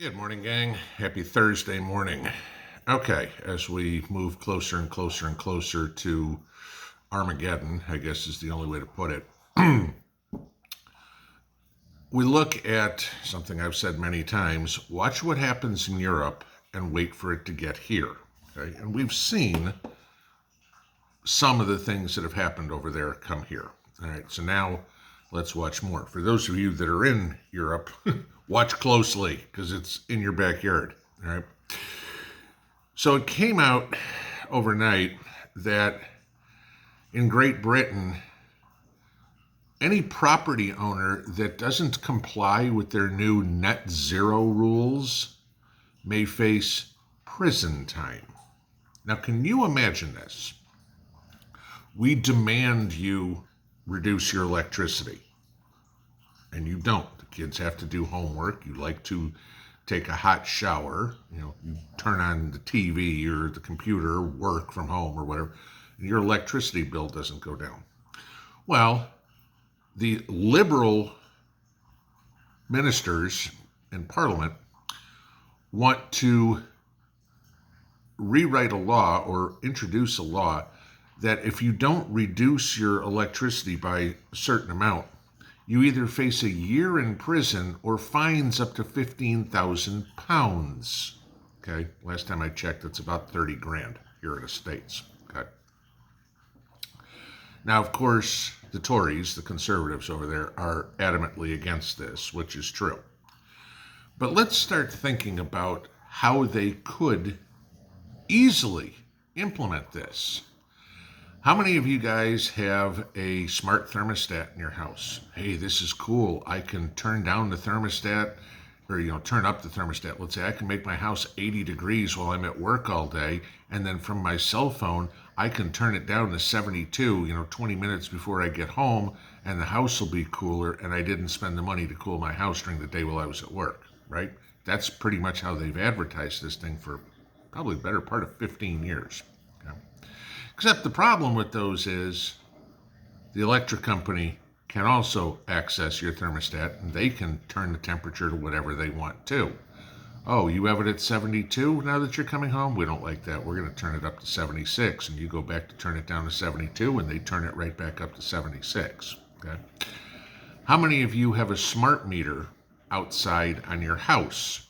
Good morning, gang. Happy Thursday morning. Okay, as we move closer and closer and closer to Armageddon, I guess is the only way to put it, we look at something I've said many times: watch what happens in Europe and wait for it to get here. Okay, and we've seen some of the things that have happened over there come here. All right, so now let's watch more. For those of you that are in Europe, watch closely because it's in your backyard. All right. So it came out overnight that in Great Britain, any property owner that doesn't comply with their new net zero rules may face prison time. Now, can you imagine this? We demand you reduce your electricity, and you don't. The kids have to do homework. You like to take a hot shower. You turn on the TV or the computer, work from home or whatever, and your electricity bill doesn't go down. Well, the liberal ministers in Parliament want to rewrite a law or introduce a law that if you don't reduce your electricity by a certain amount, you either face a year in prison or fines up to £15,000. Okay, last time I checked, it's about 30 grand here in the States. Okay. Now, of course, the Tories, the conservatives over there, are adamantly against this, which is true. But let's start thinking about how they could easily implement this. How many of you guys have a smart thermostat in your house? Hey, this is cool. I can turn down the thermostat or, turn up the thermostat. Let's say I can make my house 80 degrees while I'm at work all day. And then from my cell phone, I can turn it down to 72, 20 minutes before I get home, and the house will be cooler. And I didn't spend the money to cool my house during the day while I was at work, right? That's pretty much how they've advertised this thing for probably the better part of 15 years. Okay? Except the problem with those is the electric company can also access your thermostat, and they can turn the temperature to whatever they want too. Oh, you have it at 72 now that you're coming home? We don't like that. We're going to turn it up to 76. And you go back to turn it down to 72, and they turn it right back up to 76. Okay. How many of you have a smart meter outside on your house?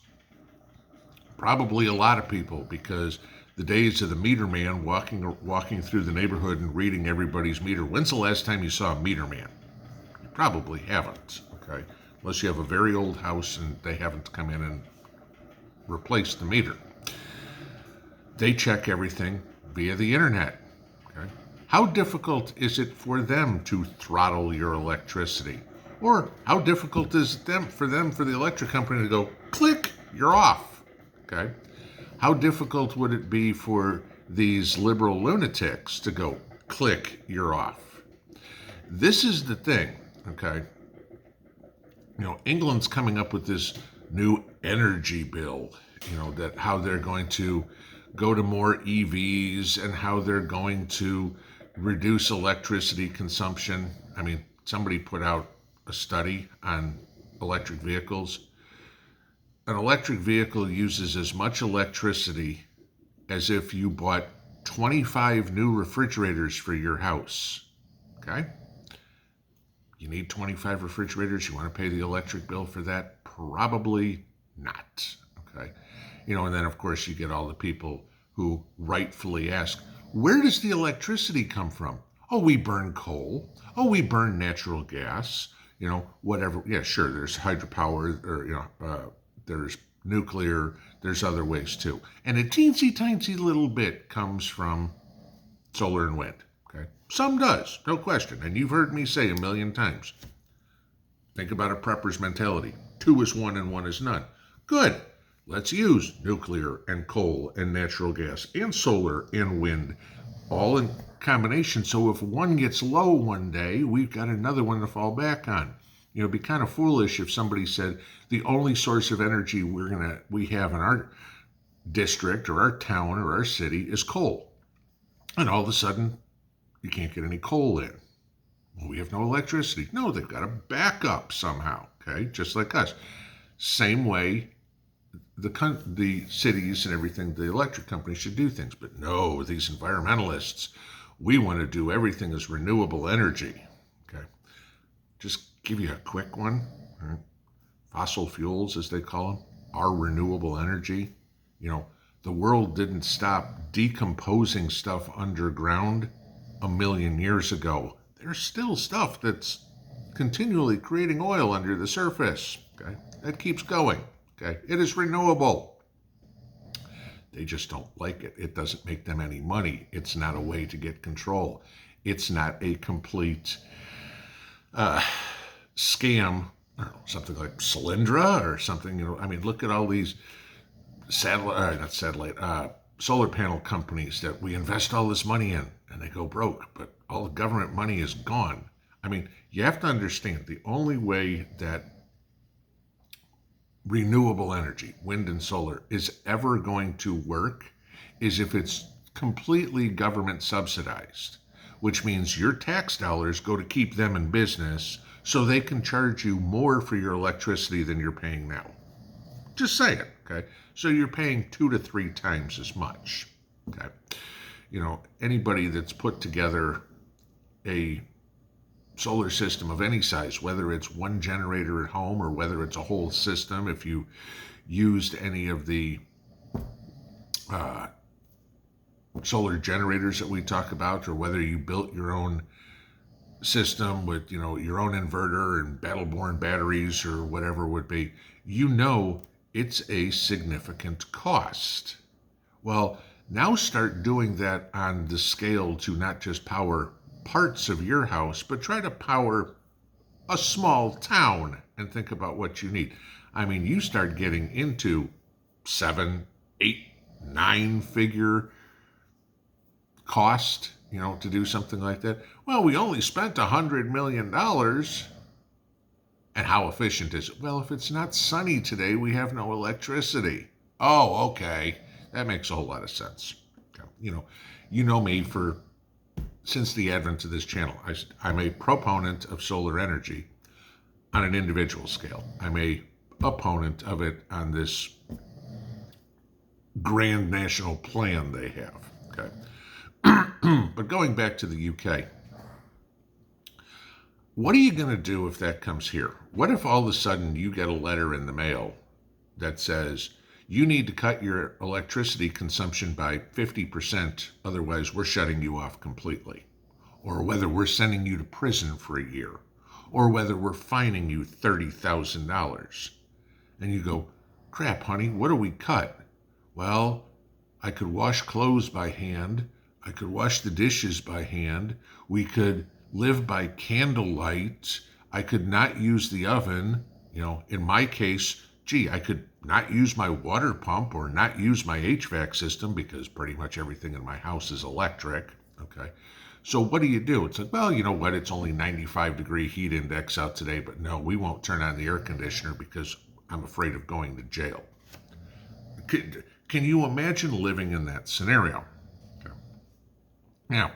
Probably a lot of people, because the days of the meter man walking through the neighborhood and reading everybody's meter. When's the last time you saw a meter man? You probably haven't, okay? Unless you have a very old house and they haven't come in and replaced the meter. They check everything via the internet, okay? How difficult is it for them to throttle your electricity? Or how difficult is it for the electric company to go, click, you're off, okay? How difficult would it be for these liberal lunatics to go, click, you're off? This is the thing, okay? England's coming up with this new energy bill, that how they're going to go to more EVs and how they're going to reduce electricity consumption. I mean, somebody put out a study on electric vehicles. An electric vehicle uses as much electricity as if you bought 25 new refrigerators for your house. Okay? You need 25 refrigerators? You want to pay the electric bill for that? Probably not. Okay? And then of course you get all the people who rightfully ask, where does the electricity come from? Oh, we burn coal. Oh, we burn natural gas. Whatever. Yeah, sure, there's hydropower or, there's nuclear, there's other ways too. And a teensy little bit comes from solar and wind, okay? Some does, no question. And you've heard me say a million times. Think about a prepper's mentality. 2 is 1 and 1 is none. Good. Let's use nuclear and coal and natural gas and solar and wind all in combination. So if one gets low one day, we've got another one to fall back on. It'd be kind of foolish if somebody said the only source of energy we have in our district or our town or our city is coal. And all of a sudden, you can't get any coal in. Well, we have no electricity. No, they've got a backup somehow, okay? Just like us. Same way the cities and everything, the electric companies should do things. But no, these environmentalists, we want to do everything as renewable energy. Okay, just give you a quick one. Right? Fossil fuels, as they call them, are renewable energy. You know, the world didn't stop decomposing stuff underground a million years ago. There's still stuff that's continually creating oil under the surface. Okay, that keeps going. Okay, it is renewable. They just don't like it. It doesn't make them any money. It's not a way to get control. It's not a complete scam. I don't know, something like Solyndra or something. You know, I mean, look at all these solar panel companies that we invest all this money in, and they go broke. But all the government money is gone. I mean, you have to understand the only way that renewable energy, wind and solar, is ever going to work is if it's completely government subsidized, which means your tax dollars go to keep them in business so they can charge you more for your electricity than you're paying now. Just say it, okay? So you're paying 2 to 3 times as much, okay? You know, anybody that's put together a solar system of any size, whether it's one generator at home or whether it's a whole system, if you used any of the solar generators that we talk about, or whether you built your own system with, you know, your own inverter and battle-born batteries or whatever it would be, you know it's a significant cost. Well, now start doing that on the scale to not just power parts of your house, but try to power a small town and think about what you need. I mean, you start getting into 7, 8, 9-figure cost, you know, to do something like that. Well, we only spent $100 million. And how efficient is it? Well, if it's not sunny today, we have no electricity. Oh, okay. That makes a whole lot of sense. Okay. You know me since the advent of this channel. I'm a proponent of solar energy on an individual scale. I'm a opponent of it on this grand national plan they have. Okay. But going back to the UK, what are you going to do if that comes here? What if all of a sudden you get a letter in the mail that says you need to cut your electricity consumption by 50%, otherwise we're shutting you off completely? Or whether we're sending you to prison for a year, or whether we're fining you $30,000. And you go, crap, honey, what do we cut? Well, I could wash clothes by hand. I could wash the dishes by hand. We could live by candlelight. I could not use the oven. You know, in my case, I could not use my water pump or not use my HVAC system because pretty much everything in my house is electric. Okay. So what do? It's like, well, you know what? It's only 95-degree heat index out today, but no, we won't turn on the air conditioner because I'm afraid of going to jail. Can you imagine living in that scenario? Okay. Now,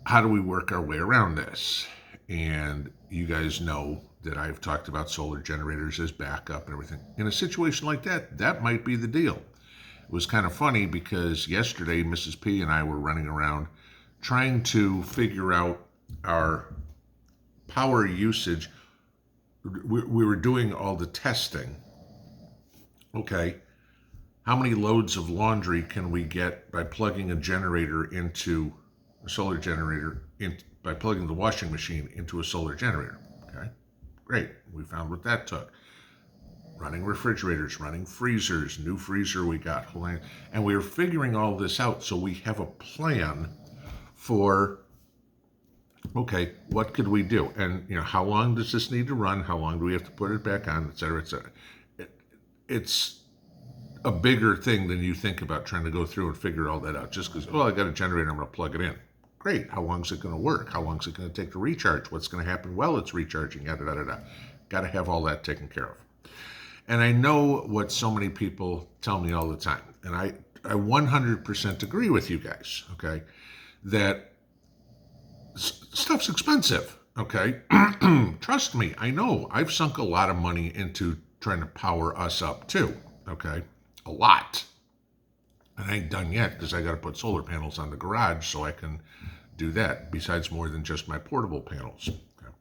how do we work our way around this? And you guys know that I've talked about solar generators as backup and everything. In a situation like that, that might be the deal. It was kind of funny because yesterday Mrs. P and I were running around trying to figure out our power usage. We were doing all the testing. Okay, how many loads of laundry can we get by plugging a solar generator by plugging the washing machine into a solar generator? Okay, great. We found what that took. Running refrigerators, running freezers, new freezer we got, and we were figuring all this out so we have a plan for, okay, what could we do? And, you know, how long does this need to run? How long do we have to put it back on, et cetera, et cetera. It's a bigger thing than you think about trying to go through and figure all that out. Just because, I got a generator, I'm going to plug it in. Great. How long is it going to work? How long is it going to take to recharge? What's going to happen while it's recharging? Yada, yada, yada. Got to have all that taken care of. And I know what so many people tell me all the time, and I 100% agree with you guys, okay, that stuff's expensive, okay? Trust me, I know. I've sunk a lot of money into trying to power us up too, okay? A lot. And I ain't done yet because I got to put solar panels on the garage so I can do that, besides more than just my portable panels. Okay.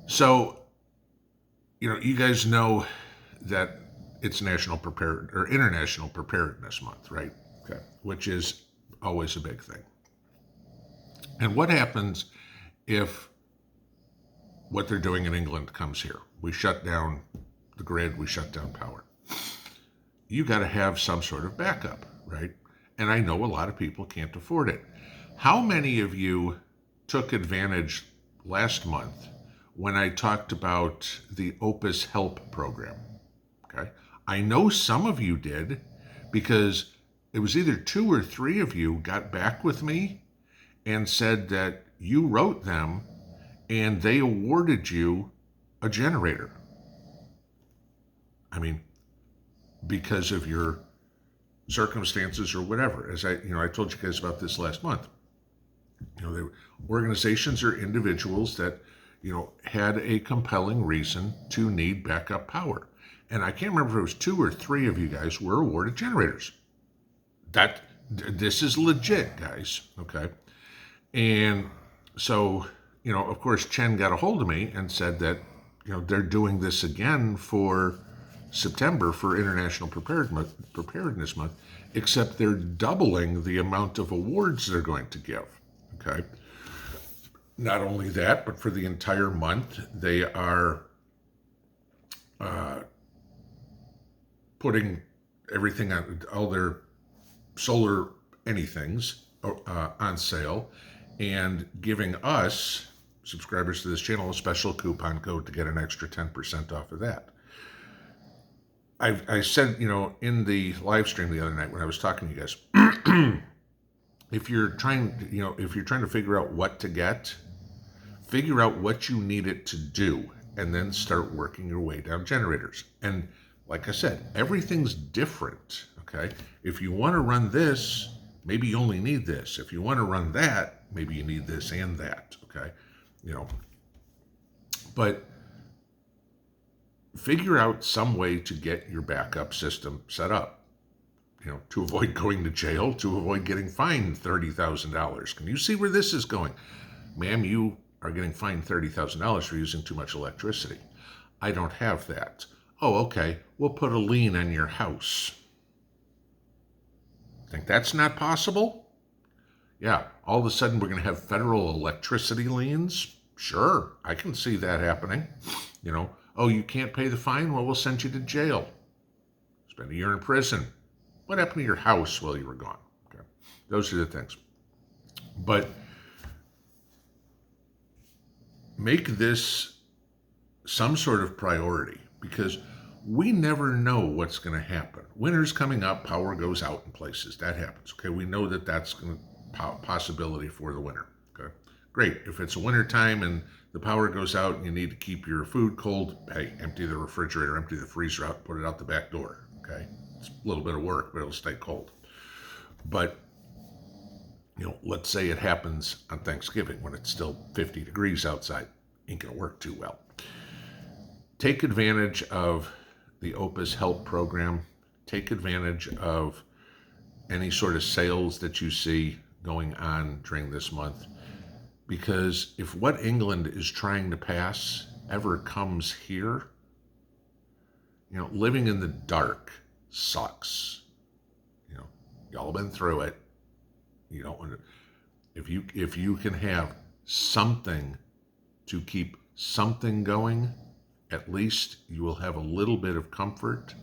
So, you guys know that it's International Preparedness Month, right? Okay. Which is always a big thing. And what happens if what they're doing in England comes here? We shut down the grid, we shut down power. You got to have some sort of backup, right? And I know a lot of people can't afford it. How many of you took advantage last month when I talked about the Opus help program? Okay. I know some of you did, because it was either 2 or 3 of you got back with me and said that you wrote them and they awarded you a generator. I mean, because of your circumstances or whatever. As I told you guys about this last month. They were organizations or individuals that, had a compelling reason to need backup power. And I can't remember if it was 2 or 3 of you guys were awarded generators. This is legit, guys. Okay. And so, of course, Chen got a hold of me and said that, they're doing this again for September for International Preparedness Month, except they're doubling the amount of awards they're going to give. Okay. Not only that, but for the entire month, they are putting everything on, all their solar anythings on sale, and giving us, subscribers to this channel, a special coupon code to get an extra 10% off of that. I said, in the live stream the other night when I was talking to you guys, if you're trying to figure out what to get, figure out what you need it to do, and then start working your way down generators. And like I said, everything's different, okay? If you want to run this, maybe you only need this. If you want to run that, maybe you need this and that, okay? But figure out some way to get your backup system set up, to avoid going to jail, to avoid getting fined $30,000. Can you see where this is going? Ma'am, you are getting fined $30,000 for using too much electricity. I don't have that. Oh, okay. We'll put a lien on your house. Think that's not possible? Yeah, all of a sudden we're going to have federal electricity liens? Sure, I can see that happening. Oh, you can't pay the fine? Well, we'll send you to jail. Spend a year in prison. What happened to your house while you were gone? Okay. Those are the things. But make this some sort of priority, because we never know what's going to happen. Winter's coming up, power goes out in places. That happens. Okay, we know that that's a possibility for the winter. Okay, great. If it's a winter time and the power goes out and you need to keep your food cold, hey, empty the refrigerator, empty the freezer out, put it out the back door. Okay, it's a little bit of work, but it'll stay cold. But let's say it happens on Thanksgiving when it's still 50 degrees outside. Ain't gonna work too well. Take advantage of the Opus Help program. Take advantage of any sort of sales that you see going on during this month. Because if what England is trying to pass ever comes here, living in the dark sucks. Y'all been through it. You don't want to. If you can have something to keep something going, at least you will have a little bit of comfort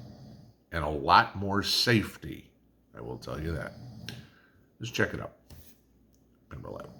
and a lot more safety. I will tell you that. Just check it out. Pinball out.